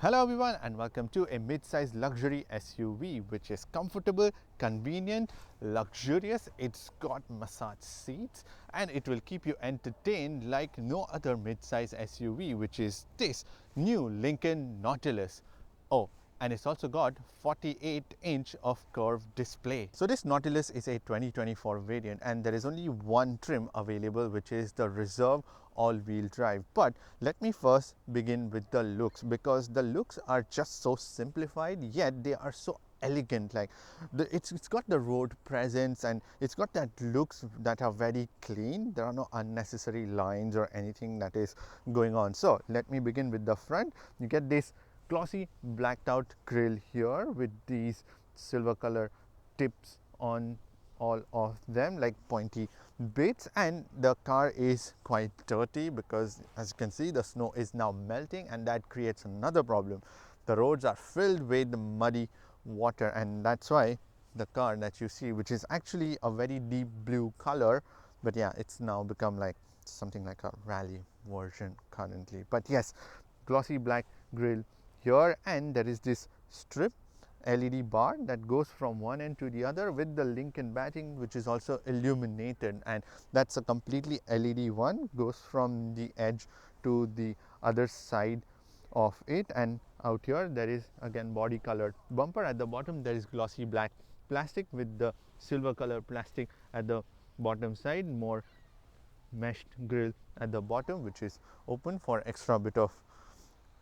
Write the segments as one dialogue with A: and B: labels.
A: Hello everyone and welcome to a mid-size luxury SUV which is comfortable, convenient, luxurious. It's got massage seats and it will keep you entertained like no other mid-size SUV, which is this new Lincoln Nautilus. Oh, and it's also got 48-inch of curved display. So this Nautilus is a 2024 variant and there is only one trim available, which is the Reserve all-wheel drive. But let me first begin with the looks, because the looks are just so simplified yet they are so elegant. Like it's got the road presence and it's got that looks that are very clean. There are no unnecessary lines or anything that is going on. So let me begin with the front. You get this glossy blacked out grille here with these silver color tips on all of them, like pointy bits, and the car is quite dirty because, as you can see, the snow is now melting and that creates another problem. The roads are filled with muddy water, and that's why the car that you see, which is actually a very deep blue color, but yeah, it's now become like something like a rally version currently. But yes, glossy black grille here, and there is this strip LED bar that goes from one end to the other with the Lincoln badging, which is also illuminated, and that's a completely LED one, goes from the edge to the other side of it. And out here there is again body colored bumper. At the bottom there is glossy black plastic with the silver color plastic at the bottom side, more meshed grille at the bottom, which is open for extra bit of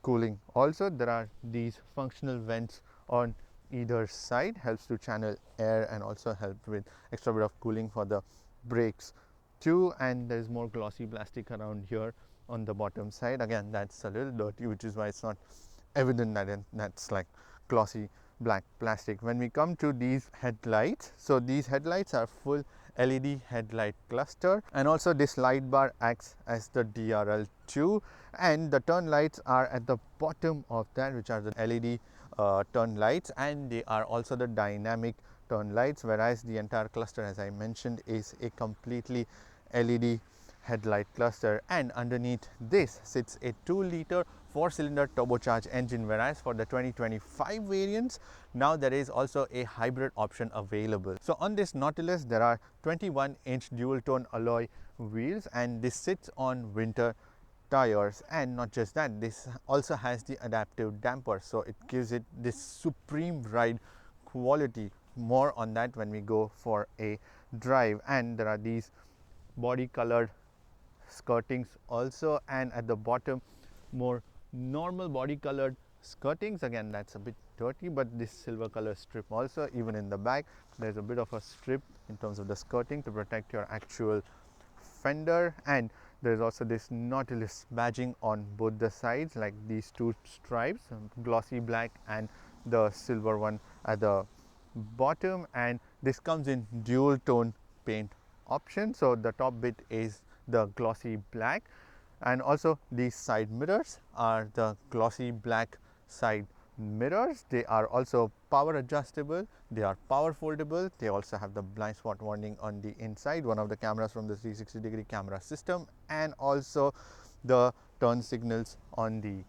A: cooling. Also, there are these functional vents on either side, helps to channel air and also help with extra bit of cooling for the brakes too. And there is more glossy plastic around here on the bottom side. Again, that's a little dirty, which is why it's not evident that that's like glossy black plastic. When we come to these headlights, so these headlights are full LED headlight cluster, and also this light bar acts as the DRL2, and the turn lights are at the bottom of that, which are the LED turn lights, and they are also the dynamic turn lights, whereas the entire cluster, as I mentioned, is a completely LED headlight cluster. And underneath this sits a 2-liter 4-cylinder turbocharged engine, whereas for the 2025 variants now there is also a hybrid option available. So on this Nautilus there are 21-inch dual tone alloy wheels, and this sits on winter tires. And not just that, this also has the adaptive damper, so it gives it this supreme ride quality. More on that when we go for a drive. And there are these body colored skirtings also, and at the bottom more normal body colored skirtings. Again, that's a bit dirty, but this silver color strip also. Even in the back there's a bit of a strip in terms of the skirting to protect your actual fender. And there's also this Nautilus badging on both the sides, like these two stripes, glossy black and the silver one at the bottom. And this comes in dual tone paint option, so the top bit is the glossy black, and also these side mirrors are the glossy black side mirrors. They are also power adjustable, they are power foldable, they also have the blind spot warning on the inside, one of the cameras from the 360-degree camera system, and also the turn signals on the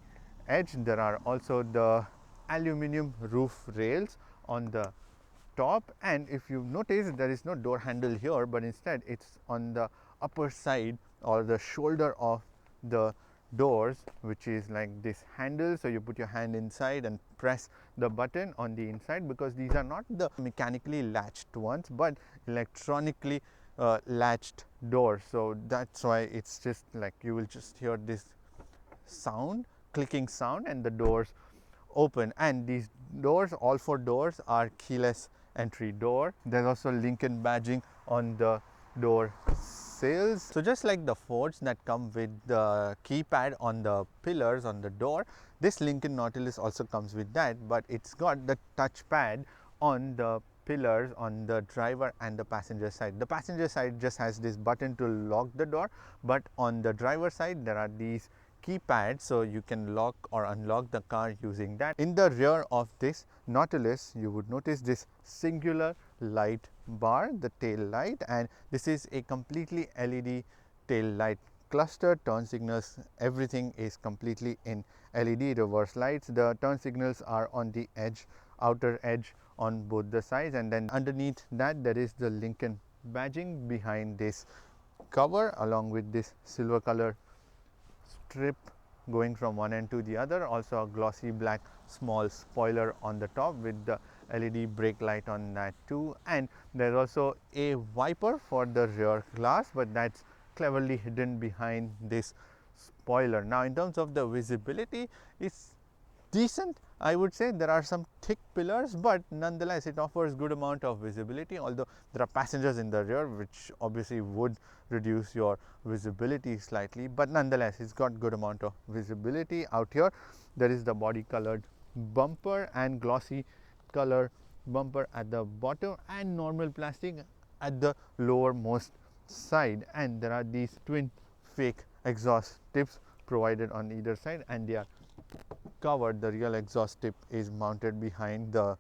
A: edge. There are also the aluminum roof rails on the top, and if you notice there is no door handle here, but instead it's on the upper side or the shoulder of the doors, which is like this handle. So you put your hand inside and press the button on the inside, because these are not the mechanically latched ones but electronically latched doors. So that's why it's just like you will just hear this sound, clicking sound, and the doors open. And these doors, all 4 doors, are keyless entry door. There's also Lincoln badging on the door sills. So just like the Fords that come with the keypad on the pillars on the door, this Lincoln Nautilus also comes with that, but it's got the touchpad on the pillars on the driver and the passenger side. The passenger side just has this button to lock the door, but on the driver side there are these keypad, so you can lock or unlock the car using that. In the rear of this Nautilus, you would notice this singular light bar, the tail light, and this is a completely LED tail light cluster. Turn signals, everything is completely in LED reverse lights. The turn signals are on the edge, outer edge on both the sides, and then underneath that there is the Lincoln badging behind this cover, along with this silver color strip going from one end to the other. Also a glossy black small spoiler on the top with the LED brake light on that too, and there's also a wiper for the rear glass, but that's cleverly hidden behind this spoiler. Now in terms of the visibility, it's decent. I would say there are some thick pillars, but nonetheless it offers good amount of visibility, although there are passengers in the rear, which obviously would reduce your visibility slightly, but nonetheless it's got good amount of visibility out here. There is the body colored bumper and glossy color bumper at the bottom, and normal plastic at the lowermost side, and there are these twin fake exhaust tips provided on either side, and they are covered. The real exhaust tip is mounted behind the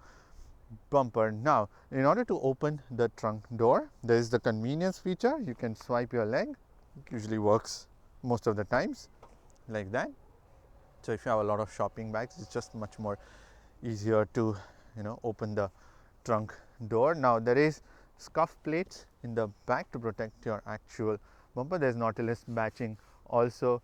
A: bumper. Now in order to open the trunk door, there is the convenience feature. You can swipe your leg. It usually works most of the times like that. So if you have a lot of shopping bags, it's just much more easier to open the trunk door. Now there is scuff plates in the back to protect your actual bumper. There's Nautilus batching also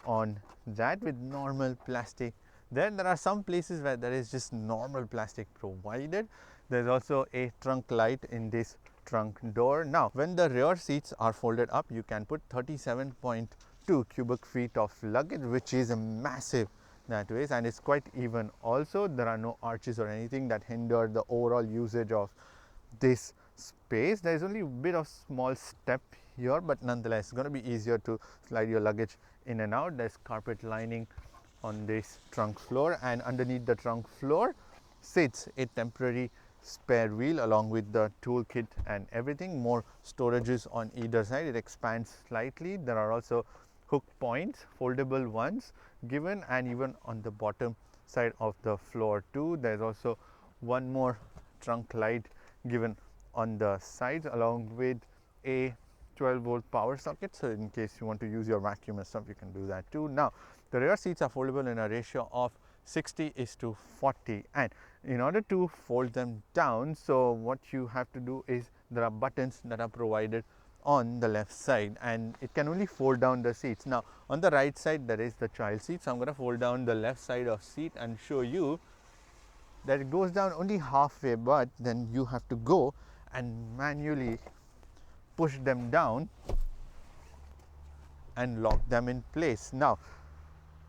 A: on that with normal plastic. Then there are some places where there is just normal plastic provided. There's also a trunk light in this trunk door. Now when the rear seats are folded up, you can put 37.2 cubic feet of luggage, which is a massive that way, and it's quite even. Also there are no arches or anything that hinder the overall usage of this space. There is only a bit of small step here, but nonetheless it's going to be easier to slide your luggage in and out. There's carpet lining on this trunk floor, and underneath the trunk floor sits a temporary spare wheel along with the toolkit and everything. More storages on either side. It expands slightly. There are also hook points, foldable ones given, and even on the bottom side of the floor too. There's also one more trunk light given on the sides, along with a 12-volt power socket, so in case you want to use your vacuum and stuff, you can do that too. Now the rear seats are foldable in a ratio of 60:40, and in order to fold them down, so what you have to do is there are buttons that are provided on the left side, and it can only fold down the seats. Now on the right side there is the child seat, so I'm going to fold down the left side of seat and show you that it goes down only halfway, but then you have to go and manually push them down and lock them in place. Now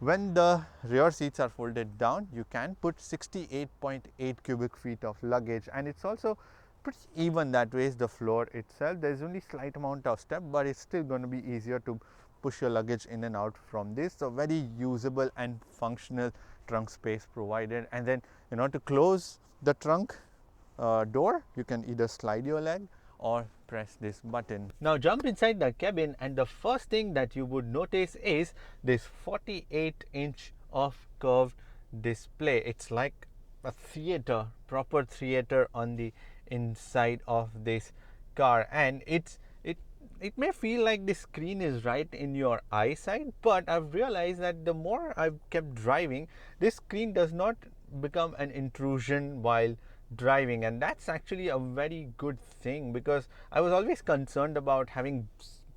A: when the rear seats are folded down, you can put 68.8 cubic feet of luggage, and it's also pretty even that way is the floor itself. There is only slight amount of step, but it's still going to be easier to push your luggage in and out from this. So very usable and functional trunk space provided. And then in order to close the trunk door, you can either slide your leg or press this button. Now jump inside the cabin, and the first thing that you would notice is this 48-inch of curved display. It's like a theater, proper theater on the inside of this car, and it may feel like the screen is right in your eyesight, but I've realized that the more I've kept driving, this screen does not become an intrusion while driving, and that's actually a very good thing, because I was always concerned about having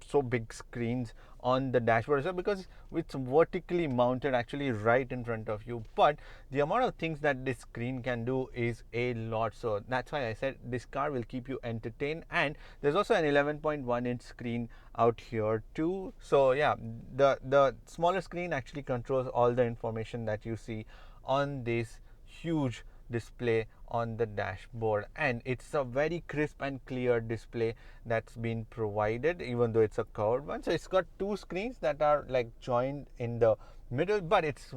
A: so big screens on the dashboard, so because it's vertically mounted actually right in front of you, but the amount of things that this screen can do is a lot. So that's why I said this car will keep you entertained. And there's also an 11.1-inch screen out here too. So yeah, the smaller screen actually controls all the information that you see on this huge display on the dashboard, and it's a very crisp and clear display that's been provided, even though it's a curved one. So it's got two screens that are like joined in the middle, but it's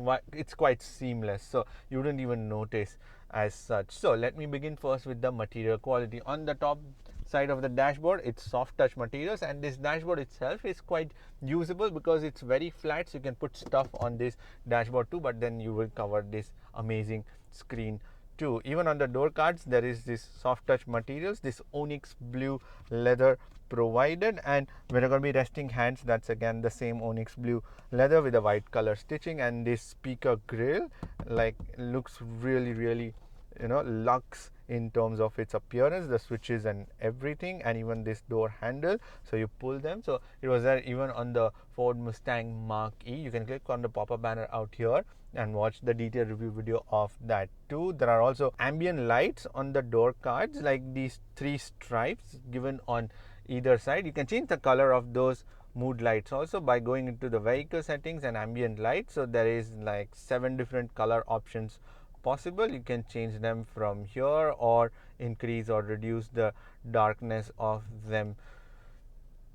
A: quite seamless, so you wouldn't even notice as such. So let me begin first with the material quality. On the top side of the dashboard, it's soft touch materials, and this dashboard itself is quite usable because it's very flat, so you can put stuff on this dashboard too, but then you will cover this amazing screen too. Even on the door cards, there is this soft touch materials, this onyx blue leather provided, and when you're going to be resting hands, that's again the same onyx blue leather with a white color stitching. And this speaker grill like looks really luxe in terms of its appearance, the switches and everything, and even this door handle, so you pull them. So it was there even on the Ford Mustang Mark E. You can click on the pop-up banner out here and watch the detailed review video of that too. There are also ambient lights on the door cards, like these 3 stripes given on either side. You can change the color of those mood lights also by going into the vehicle settings and ambient light. So there is like 7 different color options possible. You can change them from here or increase or reduce the darkness of them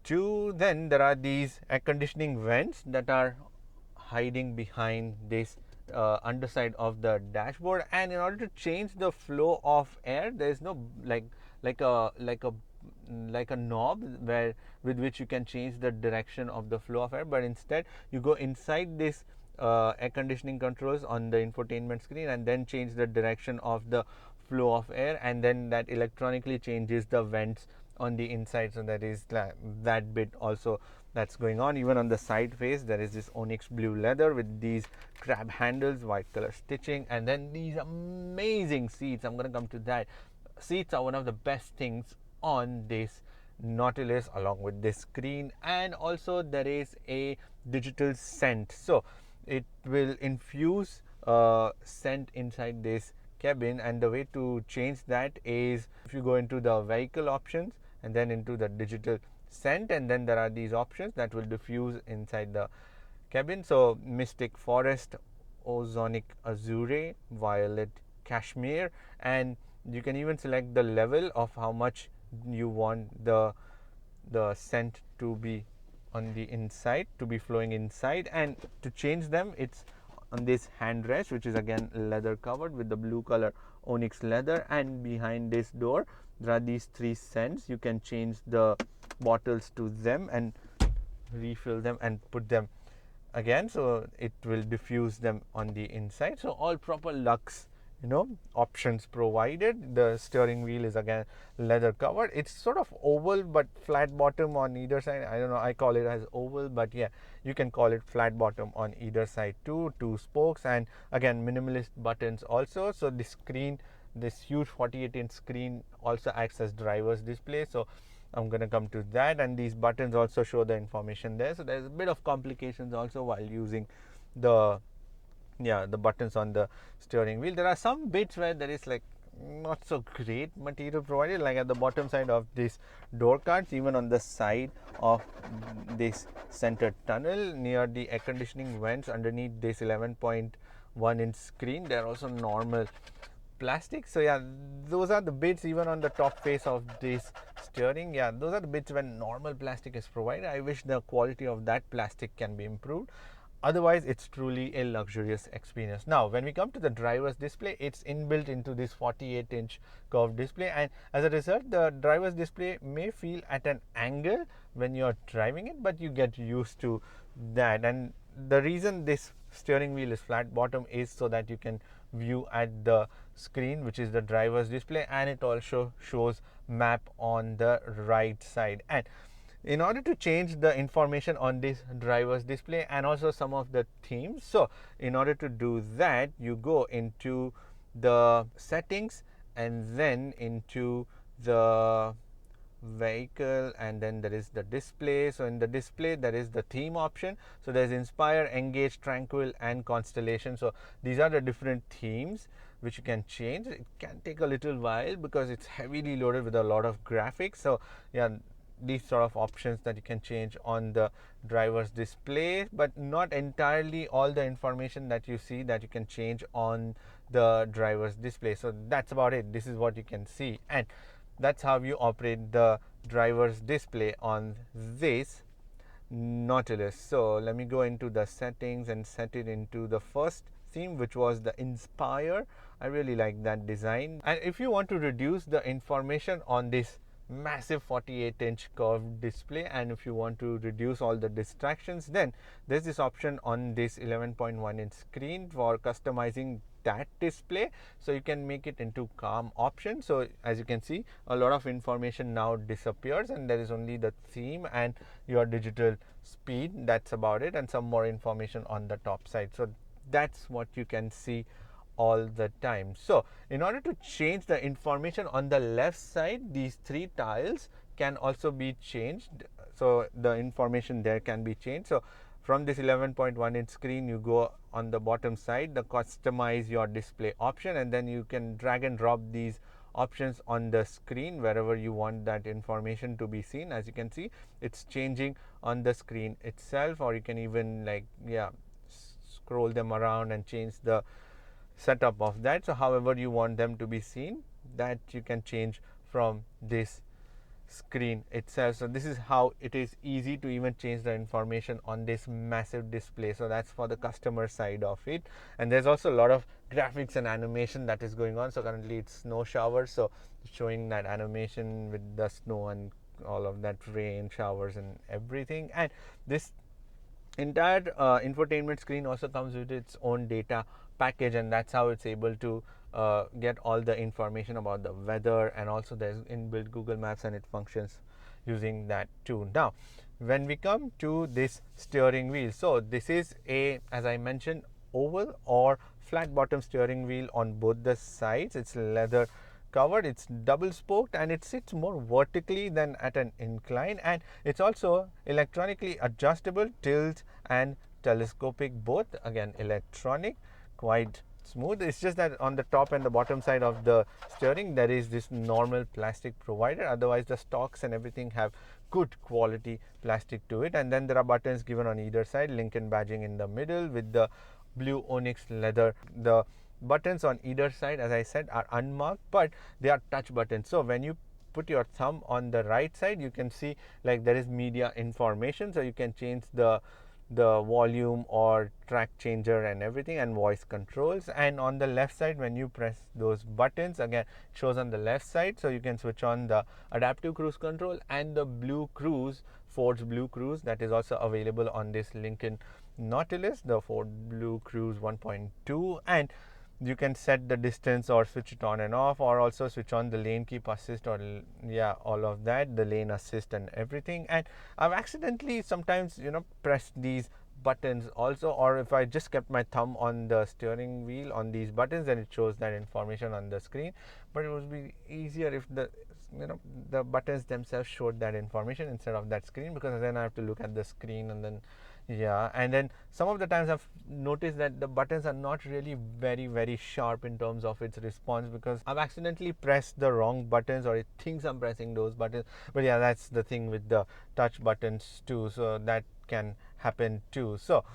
A: too. Then there are these air conditioning vents that are hiding behind this underside of the dashboard, and in order to change the flow of air, there is no like a knob with which you can change the direction of the flow of air, but instead you go inside this air conditioning controls on the infotainment screen and then change the direction of the flow of air, and then that electronically changes the vents on the inside. So that is that bit also that's going on. Even on the side face, there is this onyx blue leather with these crab handles, white color stitching, and then these amazing seats. I'm going to come to that. Seats are one of the best things on this Nautilus, along with this screen. And also there is a digital scent, so it will infuse scent inside this cabin, and the way to change that is if you go into the vehicle options and then into the digital scent, and then there are these options that will diffuse inside the cabin. So mystic forest, ozonic azure, violet cashmere, and you can even select the level of how much you want the scent to be on the inside, to be flowing inside. And to change them, it's on this handrest, which is again leather covered with the blue color onyx leather, and behind this door there are these 3 scents. You can change the bottles to them and refill them and put them again, so it will diffuse them on the inside. So all proper luxe options provided. The steering wheel is again leather covered. It's sort of oval but flat bottom on either side. I don't know, I call it as oval, but yeah, you can call it flat bottom on either side too. 2 spokes, and again minimalist buttons also. So the screen, this huge 48-inch screen, also acts as driver's display, so I'm going to come to that. And these buttons also show the information there, so there's a bit of complications also while using the buttons on the steering wheel. There are some bits where there is like not so great material provided, like at the bottom side of this door cards, even on the side of this center tunnel near the air conditioning vents underneath this 11.1-inch screen, they are also normal plastic. So yeah, those are the bits. Even on the top face of this steering, those are the bits when normal plastic is provided. I wish the quality of that plastic can be improved. Otherwise, it's truly a luxurious experience. Now, when we come to the driver's display, it's inbuilt into this 48-inch curved display, and as a result, the driver's display may feel at an angle when you're driving it, but you get used to that. And the reason this steering wheel is flat bottom is so that you can view at the screen, which is the driver's display, and it also shows map on the right side. And in order to change the information on this driver's display and also some of the themes, so in order to do that, you go into the settings and then into the vehicle, and then there is the display. So in the display there is the theme option. So there's inspire, engage, tranquil, and constellation. So these are the different themes which you can change. It can take a little while because it's heavily loaded with a lot of graphics. So yeah, these sort of options that you can change on the driver's display, but not entirely all the information that you see that you can change on the driver's display. So that's about it. This is what you can see, and that's how you operate the driver's display on this Nautilus. So let me go into the settings and set it into the first theme, which was the Inspire. I really like that design. And if you want to reduce the information on this massive 48-inch curved display. And if you want to reduce all the distractions, then there's this option on this 11.1-inch screen for customizing that display, so you can make it into calm option. So as you can see, a lot of information now disappears and there is only the theme and your digital speed. That's about it, and some more information on the top side. So that's what you can see all the time. So in order to change the information on the left side, these three tiles can also be changed, so the information there can be changed. So from this 11.1-inch screen, you go on the bottom side, the customize your display option, and then you can drag and drop these options on the screen wherever you want that information to be seen. As you can see, it's changing on the screen itself, or you can even scroll them around and change the setup of that. So however you want them to be seen, that you can change from this screen itself. So this is how it is easy to even change the information on this massive display. So that's for the customer side of it. And there's also a lot of graphics and animation that is going on. So currently it's snow showers, so showing that animation with the snow and all of that rain showers and everything. And this entire infotainment screen also comes with its own data package, and that's how it's able to get all the information about the weather, and also there's inbuilt Google Maps and it functions using that too. Now when we come to this steering wheel, so this is a, as I mentioned, oval or flat bottom steering wheel on both the sides. It's leather covered, it's double spoked, and it sits more vertically than at an incline, and it's also electronically adjustable, tilt and telescopic, both again electronic, quite smooth. It's just that on the top and the bottom side of the steering there is this normal plastic provider, otherwise the stocks and everything have good quality plastic to it. And then there are buttons given on either side, Lincoln badging in the middle with the blue onyx leather. The buttons on either side, as I said, are unmarked, but they are touch buttons. So when you put your thumb on the right side, you can see like there is media information, so you can change the volume or track changer and everything, and voice controls. And on the left side, when you press those buttons, again it shows on the left side, so you can switch on the adaptive cruise control and the blue cruise, Ford's blue cruise, that is also available on this Lincoln Nautilus, the Ford Blue Cruise 1.2. And you can set the distance or switch it on and off, or also switch on the lane keep assist, or all of that, the lane assist and everything. And I've accidentally sometimes pressed these buttons also, or if I just kept my thumb on the steering wheel on these buttons, then it shows that information on the screen. But it would be easier if the buttons themselves showed that information instead of that screen, because then I have to look at the screen. And then and then some of the times I've noticed that the buttons are not really very sharp in terms of its response, because I've accidentally pressed the wrong buttons, or it thinks I'm pressing those buttons. But that's the thing with the touch buttons too, so that can happen too. So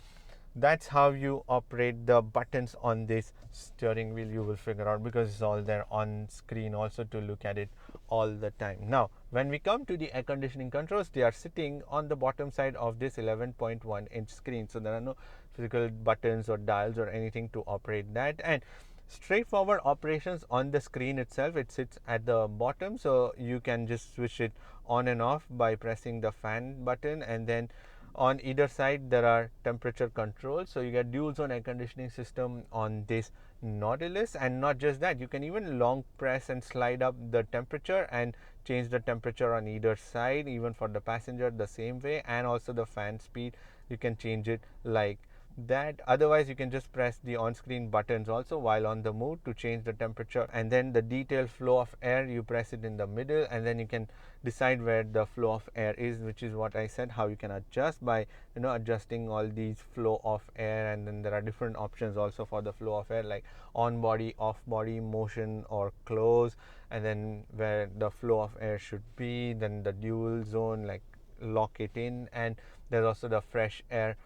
A: that's how you operate the buttons on this steering wheel. You will figure out, because it's all there on screen also to look at it all the time. Now when we come to the air conditioning controls, they are sitting on the bottom side of this 11.1-inch screen, so there are no physical buttons or dials or anything to operate that. And straightforward operations on the screen itself, it sits at the bottom, so you can just switch it on and off by pressing the fan button. And then on either side there are temperature controls, so you get dual zone air conditioning system on this Nautilus. And not just that, you can even long press and slide up the temperature and change the temperature on either side, even for the passenger the same way. And also the fan speed, you can change it like that. Otherwise you can just press the on-screen buttons also while on the move to change the temperature. And then the detailed flow of air, you press it in the middle, and then you can decide where the flow of air is, which is what I said, how you can adjust by adjusting all these flow of air. And then there are different options also for the flow of air, like on body, off body, motion or close, and then where the flow of air should be. Then the dual zone, like lock it in. And there's also the fresh air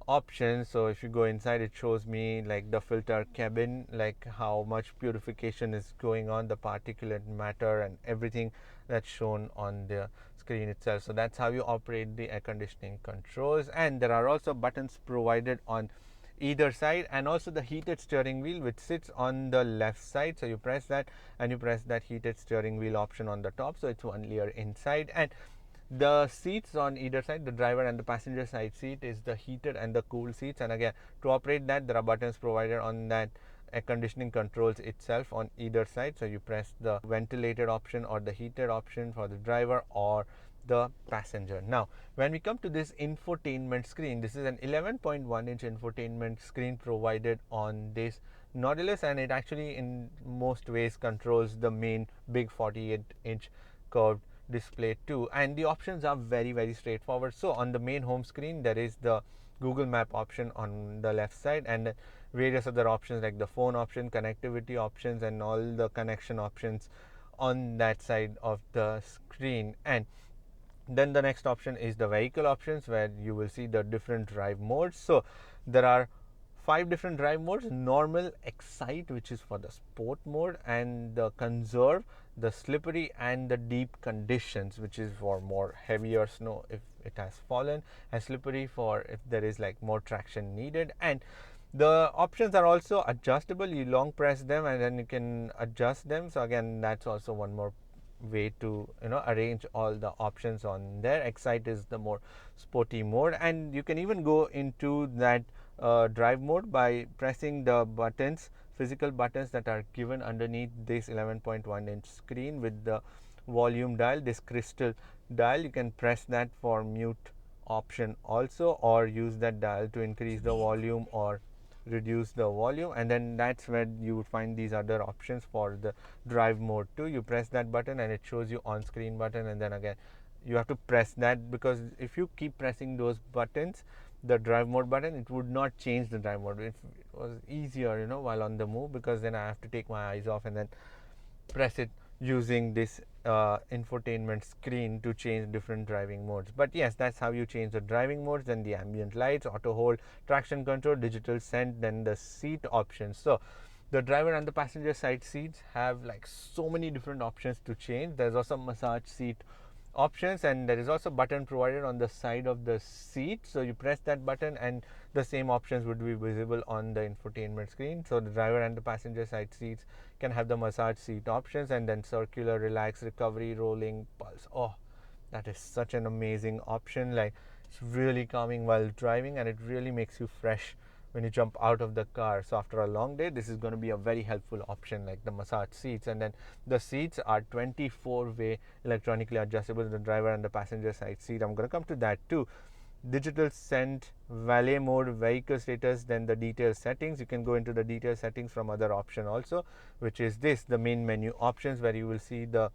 A: option. So if you go inside, it shows me like the filter cabin, like how much purification is going on, the particulate matter and everything that's shown on the screen itself. So that's how you operate the air conditioning controls. And there are also buttons provided on either side, and also the heated steering wheel which sits on the left side. So you press that and you press that heated steering wheel option on the top, so it's one layer inside. And the seats on either side, the driver and the passenger side seat, is the heated and the cool seats. And again, to operate that, there are buttons provided on that air conditioning controls itself on either side. So you press the ventilated option or the heated option for the driver or the passenger. Now, when we come to this infotainment screen, this is an 11.1-inch infotainment screen provided on this Nautilus, and it actually in most ways controls the main big 48-inch curved display too. And the options are very straightforward. So on the main home screen, there is the Google Map option on the left side, and various other options like the phone option, connectivity options, and all the connection options on that side of the screen. And then the next option is the vehicle options, where you will see the different drive modes. So there are 5 different drive modes: normal, excite, which is for the sport mode, and the conserve, the slippery, and the deep conditions, which is for more heavier snow if it has fallen, and slippery for if there is like more traction needed. And the options are also adjustable. You long press them and then you can adjust them. So again, that's also one more way to arrange all the options on there. Excite is the more sporty mode, and you can even go into that drive mode by pressing the buttons, physical buttons that are given underneath this 11.1-inch screen with the volume dial, this crystal dial. You can press that for mute option also, or use that dial to increase the volume or reduce the volume. And then that's where you would find these other options for the drive mode too. You press that button and it shows you on screen button, and then again you have to press that, because if you keep pressing those buttons, the drive mode button, it would not change the drive mode. It was easier while on the move, because then I have to take my eyes off and then press it using this infotainment screen to change different driving modes. But yes, that's how you change the driving modes. Then the ambient lights, auto hold, traction control, digital scent, then the seat options. So the driver and the passenger side seats have like so many different options to change. There's also massage seat options, and there is also button provided on the side of the seat. So you press that button and the same options would be visible on the infotainment screen. So the driver and the passenger side seats can have the massage seat options, and then circular, relax, recovery, rolling, pulse. Oh, that is such an amazing option. Like, it's really calming while driving, and it really makes you fresh when you jump out of the car. So after a long day, this is going to be a very helpful option, like the massage seats. And then the seats are 24-way electronically adjustable, the driver and the passenger side seat. I'm going to come to that too. Digital scent, valet mode, vehicle status, then the detail settings. You can go into the detail settings from other option also, which is this, the main menu options, where you will see the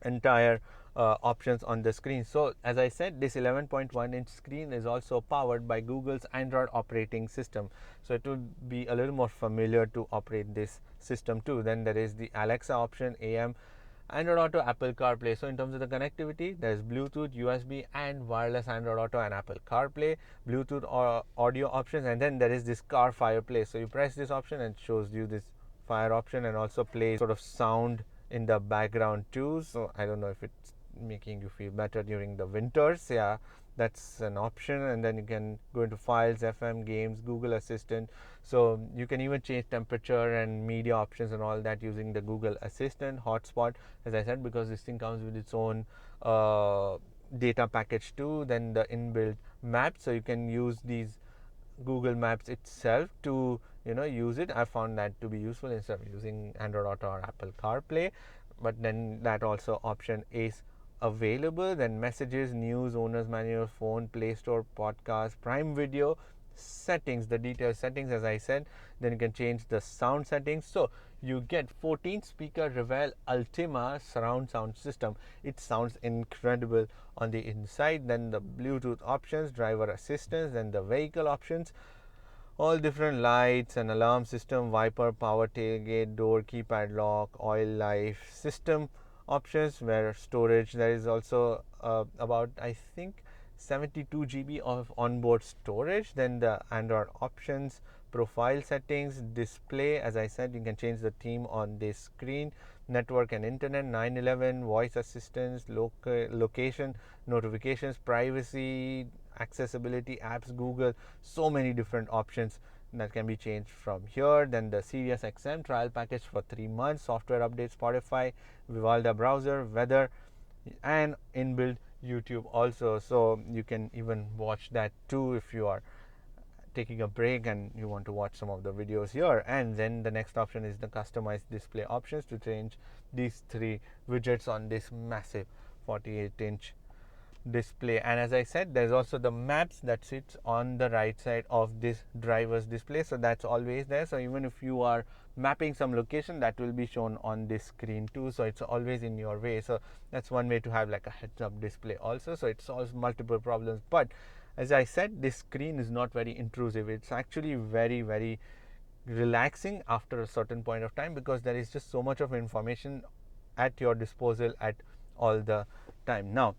A: entire options on the screen. So as I said, this 11.1-inch screen is also powered by Google's Android operating system, so it will be a little more familiar to operate this system too. Then there is the Alexa option, AM, Android Auto, Apple CarPlay. So in terms of the connectivity, there's Bluetooth, USB, and wireless Android Auto and Apple CarPlay, Bluetooth or audio options, and then there is this car fireplace. So you press this option and it shows you this fire option, and also plays sort of sound in the background too. So I don't know if it's making you feel better during the winters. Yeah, that's an option. And then you can go into files, FM, games, Google Assistant. So you can even change temperature and media options and all that using the Google Assistant. Hotspot, as I said, because this thing comes with its own data package too. Then the inbuilt maps, so you can use these Google Maps itself to use it. I found that to be useful instead of using Android Auto or Apple CarPlay. But then that also option is available. Then messages, news, owner's manual, phone, Play Store, podcast, Prime Video, settings, the detailed settings, as I said. Then you can change the sound settings. So you get 14 speaker Revel Ultima surround sound system. It sounds incredible on the inside. Then the Bluetooth options, driver assistance, then the vehicle options, all different lights and alarm system, wiper, power tailgate, door, keypad lock, oil life, system options, where storage, there is also about I think 72 GB of onboard storage. Then the Android options, profile settings, display, as I said, you can change the theme on this screen, network and internet, 911, voice assistance, location, notifications, privacy, accessibility, apps, Google, so many different options that can be changed from here. Then the Sirius XM trial package for 3 months, software update, Spotify, Vivaldi browser, weather, and inbuilt YouTube also, so you can even watch that too if you are taking a break and you want to watch some of the videos here. And then the next option is the customized display options to change these 3 widgets on this massive 48-inch display. And as I said, there's also the maps that sits on the right side of this driver's display, so that's always there. So even if you are mapping some location, that will be shown on this screen too, so it's always in your way. So that's one way to have like a heads up display also, so it solves multiple problems. But as I said, this screen is not very intrusive. It's actually very relaxing after a certain point of time, because there is just so much of information at your disposal at all the time. Now,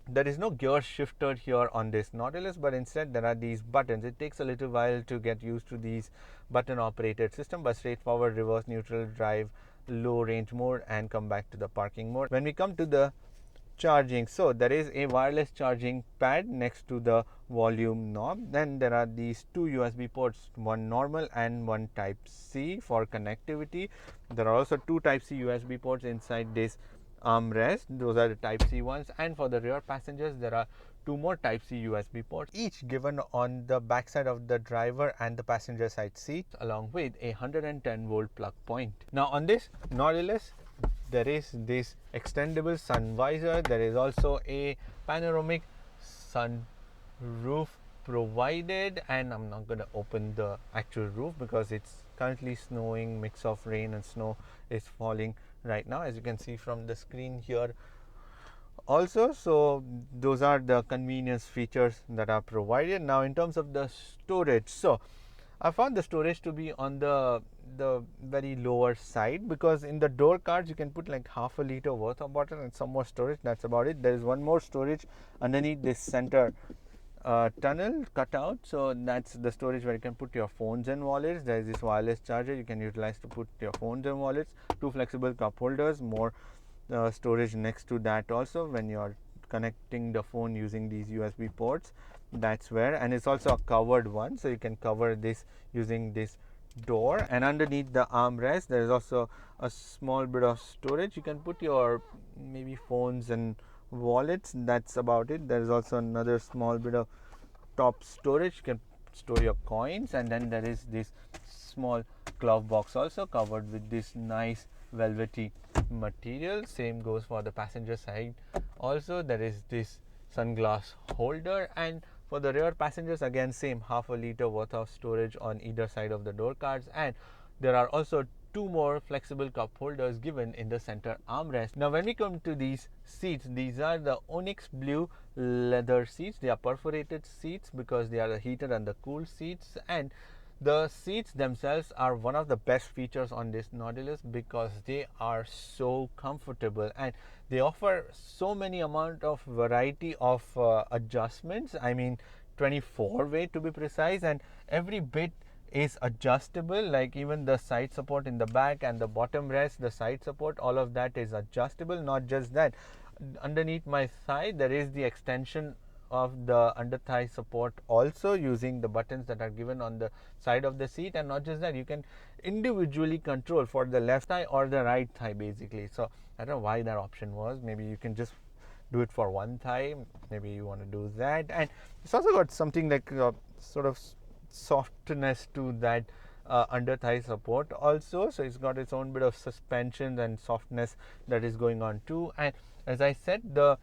A: there is no gear shifter here on this Nautilus, but instead there are these buttons. It takes a little while to get used to these button operated system, but straightforward: reverse, neutral, drive, low range mode, and come back to the parking mode. When we come to the charging, so there is a wireless charging pad next to the volume knob. Then there are these 2 USB ports, one normal and one type C for connectivity. There are also 2 type C USB ports inside this armrest. Those are the type C ones, and for the rear passengers there are 2 more type C USB ports, each given on the backside of the driver and the passenger side seat, along with a 110 volt plug point. Now on this Nautilus, there is this extendable sun visor. There is also a panoramic sun roof provided, and I'm not going to open the actual roof because it's currently snowing. Mix of rain and snow is falling right now, as you can see from the screen here also. So those are the convenience features that are provided. Now in terms of the storage, so I found the storage to be on the very lower side, because in the door cards you can put like half a liter worth of water and some more storage. That's about it. There is one more storage underneath this center tunnel cut out, so that's the storage where you can put your phones and wallets. There is this wireless charger you can utilize to put your phones and wallets, 2 flexible cup holders, more storage next to that also when you are connecting the phone using these USB ports. That's where, and it's also a covered one, so you can cover this using this door. And underneath the armrest there is also a small bit of storage. You can put your maybe phones and wallets. That's about it. There is also another small bit of top storage. You can store your coins, and then there is this small glove box also covered with this nice velvety material. Same goes for the passenger side also. There is this sunglass holder, and for the rear passengers again same, half a liter worth of storage on either side of the door cards. And there are also 2 more flexible cup holders given in the center armrest. Now when we come to these seats, these are the onyx blue leather seats. They are perforated seats because they are the heated and the cooled seats, and the seats themselves are one of the best features on this Nautilus because they are so comfortable and they offer so many amount of variety of adjustments. I mean 24 way to be precise, and every bit is adjustable. Like even the side support in the back and the bottom rest, the side support, all of that is adjustable. Not just that, underneath my thigh there is the extension of the under thigh support also, using the buttons that are given on the side of the seat. And not just that, you can individually control for the left thigh or the right thigh basically. So I don't know why that option was. Maybe you can just do it for one thigh, maybe you want to do that. And it's also got something like sort of softness to that under thigh support also, so it's got its own bit of suspension and softness that is going on too. And as I said, the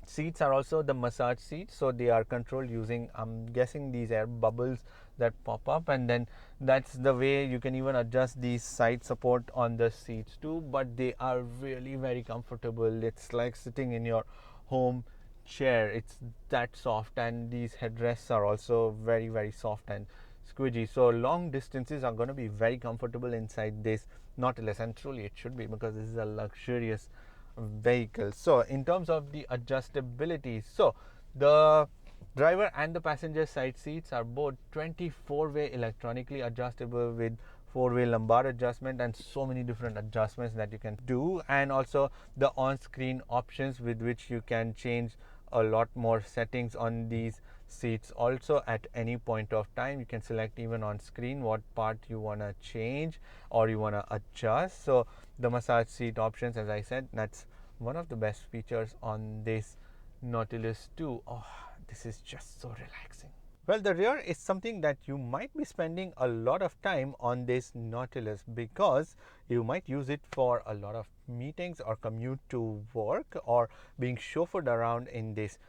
A: seats are also the massage seats, so they are controlled using, I'm guessing, these air bubbles that pop up, and then that's the way you can even adjust these side support on the seats too. But they are really very comfortable. It's like sitting in your home chair. It's that soft, and these headrests are also very soft and squidgy. So long distances are going to be very comfortable inside this Nautilus, and truly it should be, because this is a luxurious vehicle. So in terms of the adjustability, so the driver and the passenger side seats are both 24-way electronically adjustable with 4-way lumbar adjustment and so many different adjustments that you can do, and also the on-screen options with which you can change a lot more settings on these seats also at any point of time. You can select even on screen what part you want to change or you want to adjust. So the massage seat options, as I said, that's one of the best features on this Nautilus 2. Oh, this is just so relaxing. Well, the rear is something that you might be spending a lot of time on this Nautilus because you might use it for a lot of meetings or commute to work or being chauffeured around in this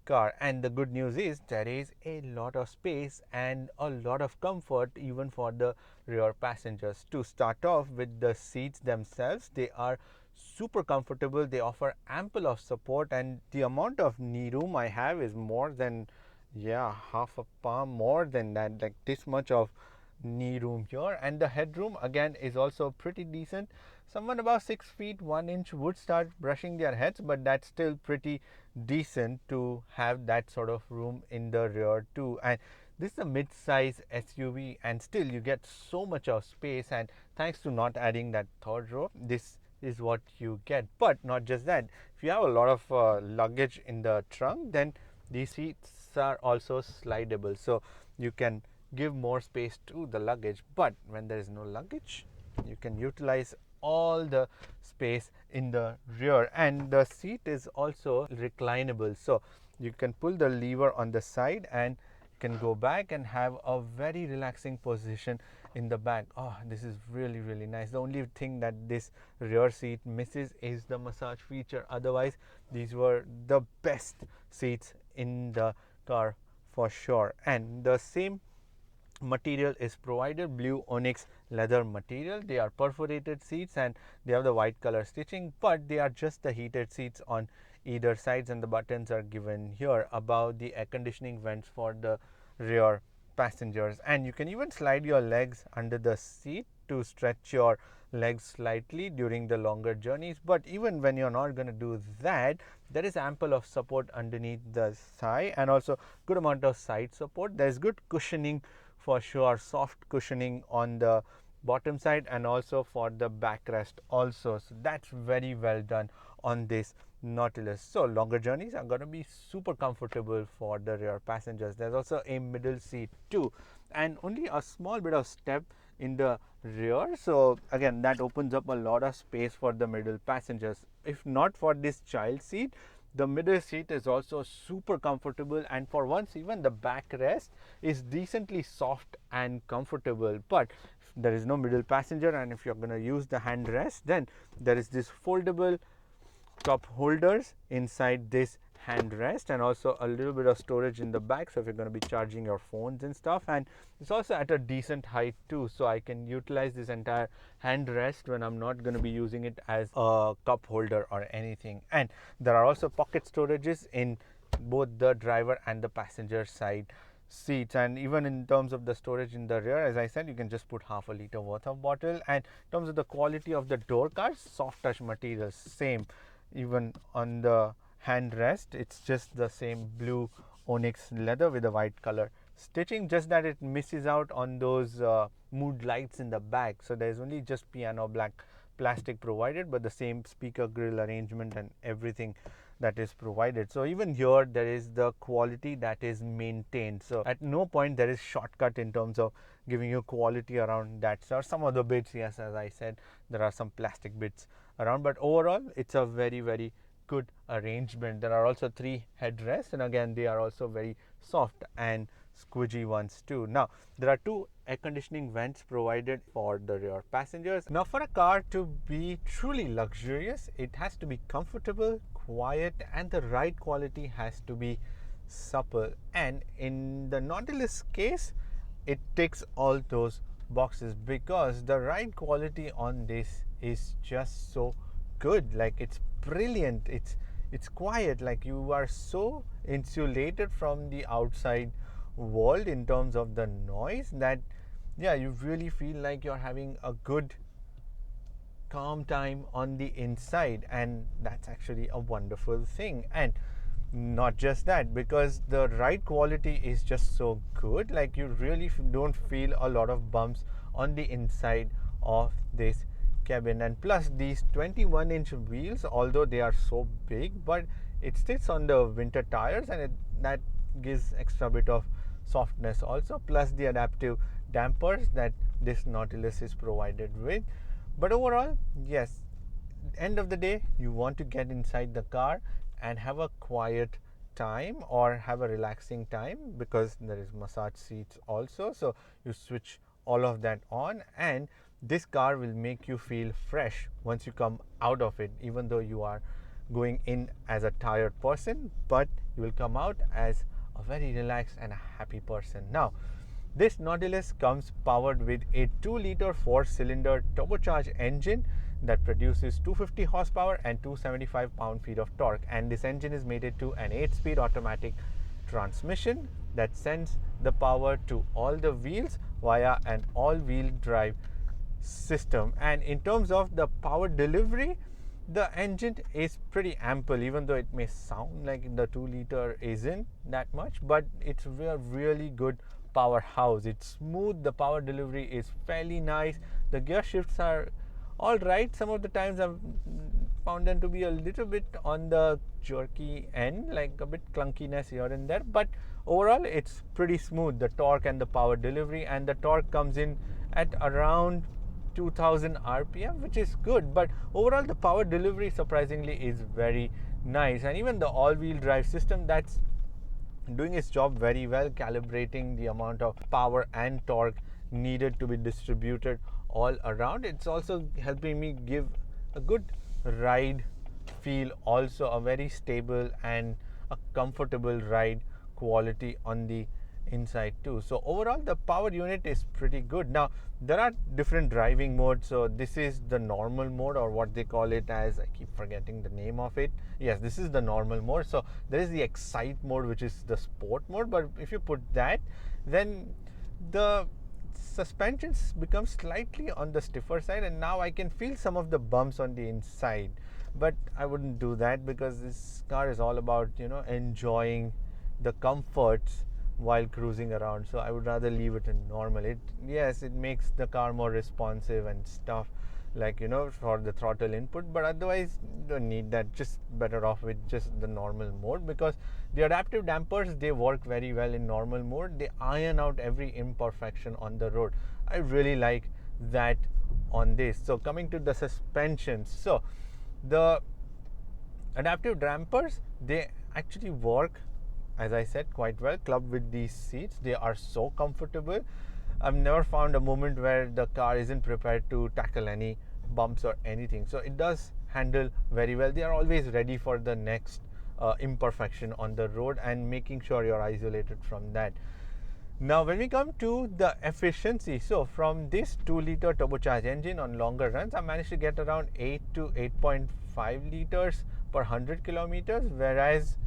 A: car. And the good news is there is a lot of space and a lot of comfort even for the rear passengers. To start off with the seats themselves, they are super comfortable. They offer ample of support, and the amount of knee room I have is more than, yeah, half a palm more than that, like this much of knee room here. And the headroom again is also pretty decent. Someone about 6 feet 1 inch would start brushing their heads, but that's still pretty decent to have that sort of room in the rear too. And this is a mid-size SUV and still you get so much of space, and thanks to not adding that third row, this is what you get. But not just that, if you have a lot of luggage in the trunk, then these seats are also slidable, so you can give more space to the luggage. But when there is no luggage, you can utilize all the space in the rear. And the seat is also reclinable, so you can pull the lever on the side and you can go back and have a very relaxing position in the back. Oh, this is really, really nice. The only thing that this rear seat misses is the massage feature. Otherwise, these were the best seats in the car for sure. And the same material is provided, blue onyx leather material. They are perforated seats and they have the white color stitching, but they are just the heated seats on either sides, and the buttons are given here above the air conditioning vents for the rear passengers. And you can even slide your legs under the seat to stretch your legs slightly during the longer journeys. But even when you're not going to do that, there is ample of support underneath the thigh and also good amount of side support. There's good cushioning for sure, soft cushioning on the bottom side and also for the backrest also. So that's very well done on this Nautilus. So longer journeys are going to be super comfortable for the rear passengers. There's also a middle seat too, and only a small bit of step in the rear, so again that opens up a lot of space for the middle passengers. If not for this child seat, the middle seat is also super comfortable, and for once even the backrest is decently soft and comfortable. But if there is no middle passenger and if you're going to use the handrest, then there is this foldable cup holders inside this handrest and also a little bit of storage in the back, so if you're going to be charging your phones and stuff. And it's also at a decent height too, so I can utilize this entire handrest when I'm not going to be using it as a cup holder or anything. And there are also pocket storages in both the driver and the passenger side seats. And even in terms of the storage in the rear, as I said, you can just put half a liter worth of bottle. And in terms of the quality of the door cards, soft touch materials, same. Even on the handrest, it's just the same blue onyx leather with a white color stitching, just that it misses out on those mood lights in the back. So there's only just piano black plastic provided, but the same speaker grill arrangement and everything that is provided. So even here there is the quality that is maintained, so at no point there is shortcut in terms of giving you quality around that. So some of the bits, yes, as I said, there are some plastic bits around, but overall it's a very, very good arrangement. There are also 3 headrests, and again they are also very soft and squidgy ones too. Now there are 2 air conditioning vents provided for the rear passengers. Now for a car to be truly luxurious, it has to be comfortable, quiet, and the ride quality has to be supple. And in the Nautilus case, it ticks all those boxes because the ride quality on this is just so good. Like, it's brilliant, it's quiet, like you are so insulated from the outside world in terms of the noise that, yeah, you really feel like you're having a good calm time on the inside, and that's actually a wonderful thing. And not just that, because the ride quality is just so good, like you really don't feel a lot of bumps on the inside of this cabin. And plus these 21-inch wheels, although they are so big, but it sits on the winter tires, and that gives extra bit of softness also, plus the adaptive dampers that this Nautilus is provided with. But overall, yes, end of the day, you want to get inside the car and have a quiet time or have a relaxing time, because there is massage seats also, so you switch all of that on, and this car will make you feel fresh once you come out of it, even though you are going in as a tired person, but you will come out as a very relaxed and a happy person. Now, this Nautilus comes powered with a 2-liter 4-cylinder turbocharged engine that produces 250 horsepower and 275 pound-feet of torque, and this engine is mated to an 8-speed automatic transmission that sends the power to all the wheels via an all-wheel drive system. And in terms of the power delivery, the engine is pretty ample, even though it may sound like the 2-liter isn't that much, but it's a really good powerhouse. It's smooth, the power delivery is fairly nice, the gear shifts are all right. Some of the times I've found them to be a little bit on the jerky end, like a bit clunkiness here and there, but overall it's pretty smooth, the torque and the power delivery. And the torque comes in at around 2000 rpm, which is good, but overall the power delivery surprisingly is very nice. And even the all-wheel drive system, that's doing its job very well, calibrating the amount of power and torque needed to be distributed all around. It's also helping me give a good ride feel, also a very stable and a comfortable ride quality on the inside too. So overall the power unit is pretty good. Now, there are different driving modes. So this is the normal mode, or what they call it as, I keep forgetting the name of it. Yes, this is the normal mode. So there is the excite mode, which is the sport mode, but if you put that, then the suspensions become slightly on the stiffer side, and now I can feel some of the bumps on the inside, but I wouldn't do that because this car is all about, you know, enjoying the comforts while cruising around. So I would rather leave it in normal. Yes, it makes the car more responsive and stuff, like, you know, for the throttle input, but otherwise you don't need that. Just better off with just the normal mode, because the adaptive dampers, they work very well in normal mode. They iron out every imperfection on the road. I really like that on this. So coming to the suspensions, so the adaptive dampers, they actually work, as I said, quite well clubbed with these seats. They are so comfortable. I've never found a moment where the car isn't prepared to tackle any bumps or anything. So it does handle very well. They are always ready for the next imperfection on the road and making sure you're isolated from that. Now, when we come to the efficiency, so from this 2-liter turbocharged engine on longer runs, I managed to get around 8 to 8.5 liters per 100 kilometers, whereas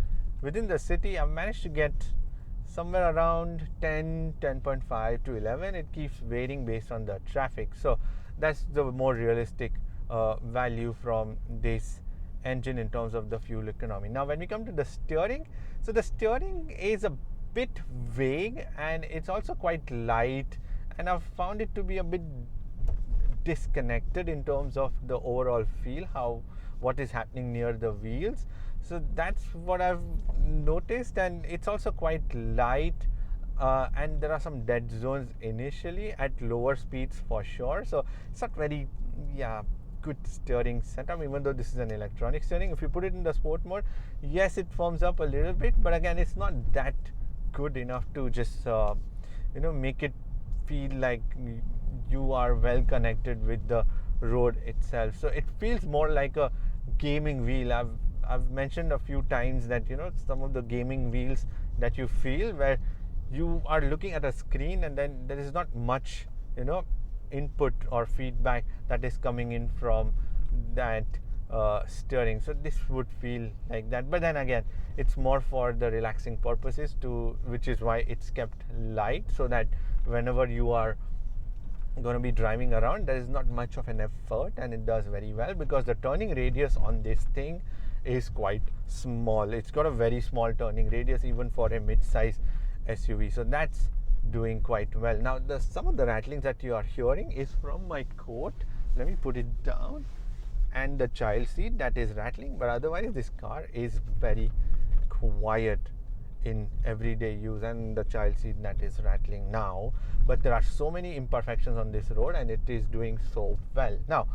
A: within the city, I've managed to get somewhere around 10, 10.5 to 11. It keeps varying based on the traffic. So that's the more realistic value from this engine in terms of the fuel economy. Now, when we come to the steering, so the steering is a bit vague and it's also quite light, and I've found it to be a bit disconnected in terms of the overall feel, what is happening near the wheels. So that's what I've noticed, and it's also quite light, and there are some dead zones initially at lower speeds for sure. So it's not very good steering setup, even though this is an electronic steering. If you put it in the sport mode, yes, it firms up a little bit, but again, it's not that good enough to just make it feel like you are well connected with the road itself. So it feels more like a gaming wheel. I've mentioned a few times that some of the gaming wheels that you feel, where you are looking at a screen and then there is not much input or feedback that is coming in from that steering. So this would feel like that, but then again, it's more for the relaxing purposes which is why it's kept light, so that whenever you are going to be driving around, there is not much of an effort, and it does very well because the turning radius on this thing is quite small. It's got a very small turning radius even for a mid-size SUV, so that's doing quite well. Now, some of the rattlings that you are hearing is from my coat. Let me put it down, and the child seat that is rattling, but otherwise this car is very quiet in everyday use, and the child seat that is rattling now. But there are so many imperfections on this road, and it is doing so well. Now,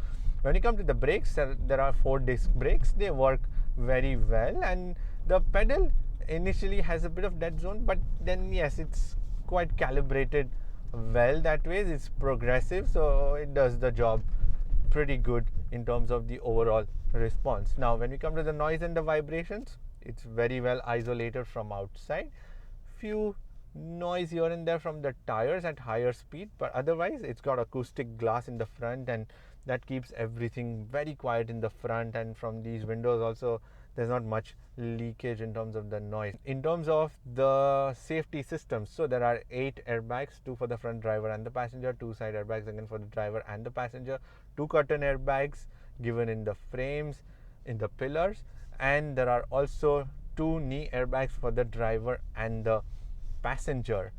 A: when you come to the brakes, there are 4-disc brakes. They work very well, and the pedal initially has a bit of dead zone, but then yes, it's quite calibrated well that way. It's progressive, so it does the job pretty good in terms of the overall response. Now, when we come to the noise and the vibrations, it's very well isolated from outside. Few noise here and there from the tires at higher speed, but otherwise it's got acoustic glass in the front, and that keeps everything very quiet in the front. And from these windows also, there's not much leakage in terms of the noise. In terms of the safety systems, so there are 8 airbags, 2 for the front driver and the passenger, 2 side airbags again for the driver and the passenger, 2 curtain airbags given in the frames, in the pillars, and there are also 2 knee airbags for the driver and the passenger.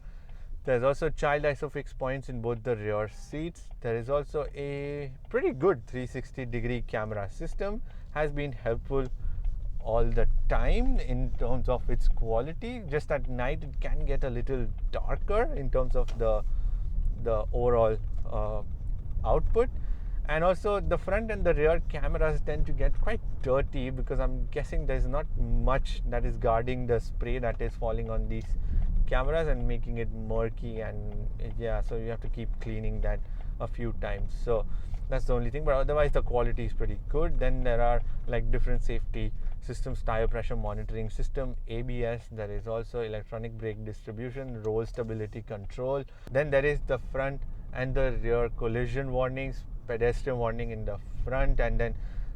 A: There's also child isofix points in both the rear seats. There is also a pretty good 360-degree camera system. Has been helpful all the time in terms of its quality. Just at night it can get a little darker in terms of the overall output. And also the front and the rear cameras tend to get quite dirty, because I'm guessing there's not much that is guarding the spray that is falling on these cameras and making it murky, and yeah, so you have to keep cleaning that a few times. So that's the only thing, but otherwise the quality is pretty good. Then there are like different safety systems, tire pressure monitoring system, ABS. There is also electronic brake distribution, roll stability control. Then there is the front and the rear collision warnings, pedestrian warning in the front, and then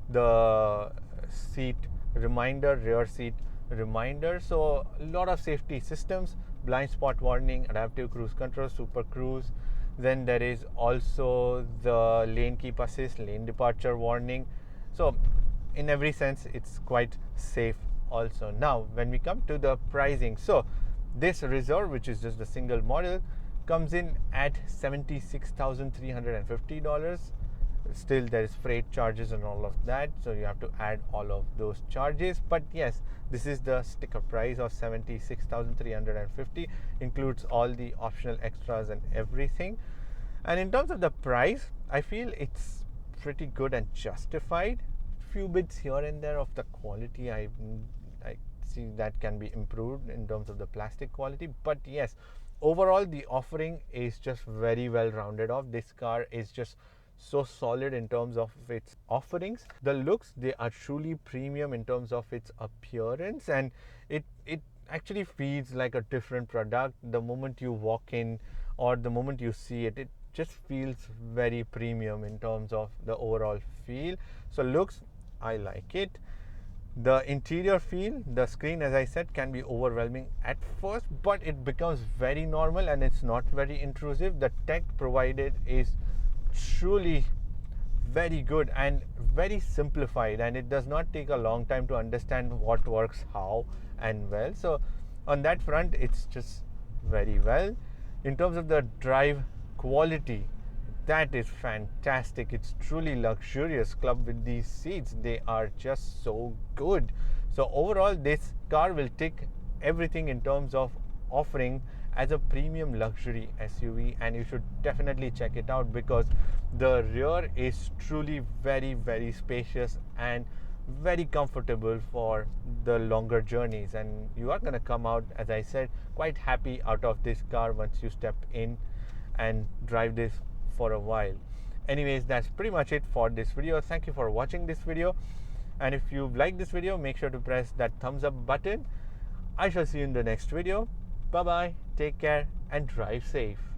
A: the seat reminder, rear seat reminder. So a lot of safety systems, blind spot warning, adaptive cruise control, super cruise. Then there is also the lane keep assist, lane departure warning. So in every sense it's quite safe also. Now when we come to the pricing, so this Reserve, which is just a single model, comes in at $76,350. Still there is freight charges and all of that, so you have to add all of those charges. But yes, this is the sticker price of $76,350, includes all the optional extras and everything. And in terms of the price, I feel it's pretty good and justified. Few bits here and there of the quality, I see that can be improved in terms of the plastic quality, but yes, overall the offering is just very well rounded off. This car is just so solid in terms of its offerings. The looks, they are truly premium in terms of its appearance, and it actually feels like a different product the moment you walk in or the moment you see it. It just feels very premium in terms of the overall feel. So looks, I like it. The interior feel, the screen, as I said, can be overwhelming at first, but it becomes very normal and it's not very intrusive. The tech provided is truly very good and very simplified, and it does not take a long time to understand what works how and well. So on that front, it's just very well. In terms of the drive quality, that is fantastic. It's truly luxurious club with these seats. They are just so good. So overall, this car will tick everything in terms of offering as a premium luxury SUV, and you should definitely check it out, because the rear is truly very, very spacious and very comfortable for the longer journeys, and you are going to come out, as I said, quite happy out of this car once you step in and drive this for a while. Anyways, that's pretty much it for this video. Thank you for watching this video, and if you like this video, make sure to press that thumbs up button. I shall see you in the next video. Bye bye, take care and drive safe.